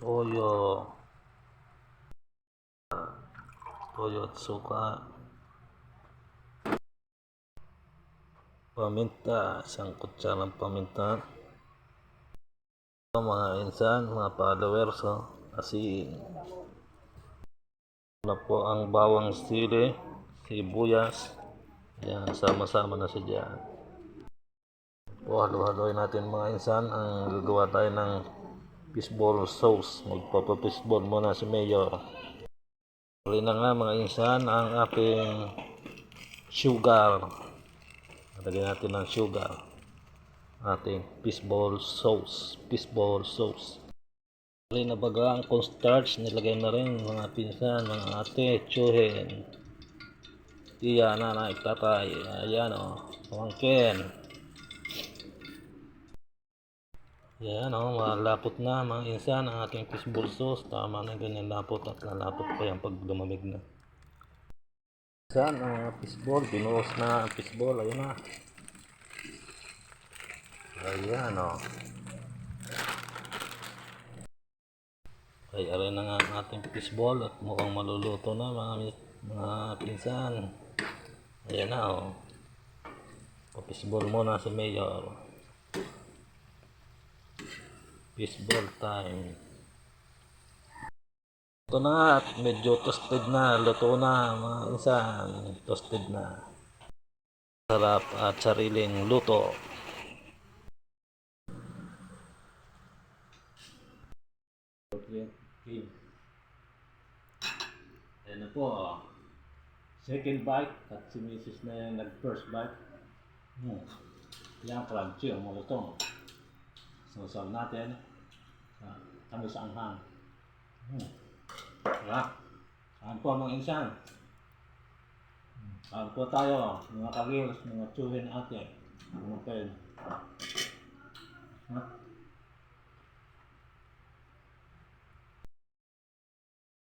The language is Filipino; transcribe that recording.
toyo, toyo at suka, paminta, isang kutsarang paminta, mga insan, mga followers, asin na po ang bawang sili, sibuyas, yan, sama-sama na siya dyan. Po, halo-haloy natin mga insan, ang gagawa tayo ng fishball sauce. Magpapa-fishball muna si Mayor. Huli na nga mga insan ang ating sugar. Lagyan natin ng sugar. Ating fishball sauce. Fishball sauce. Huli na baga ang cornstarch. Nilagay na rin mga pinsan, mga ate, tsuhin. Tiya, nanay, tatay. Ayan o. Pamangkin. Yan malapot na mga insan ang ating fishball sauce. Tama na ganyan lapot at lalapot pa yan pag lumamig na. Insan ang fishball, binuhos na ang fishball. Ayun na. Ayan ay aray na nga ang ating fishball at mukhang maluluto na mga pinsan. Ayan na pa-fishball muna si Mayor. Fishball time. Ito na nga at medyo toasted na. Luto na mga insan. Toasted na. Sarap at sariling luto. Okay. Ayan na po. Second bite at si Mrs. na yung nag-first bite. Yan crunchy ang malutong. Sausaw natin. Kami sa anghang. Saan po mga insan? Saan po tayo? Mga kagils, mga tsuhin ate. Mga pen.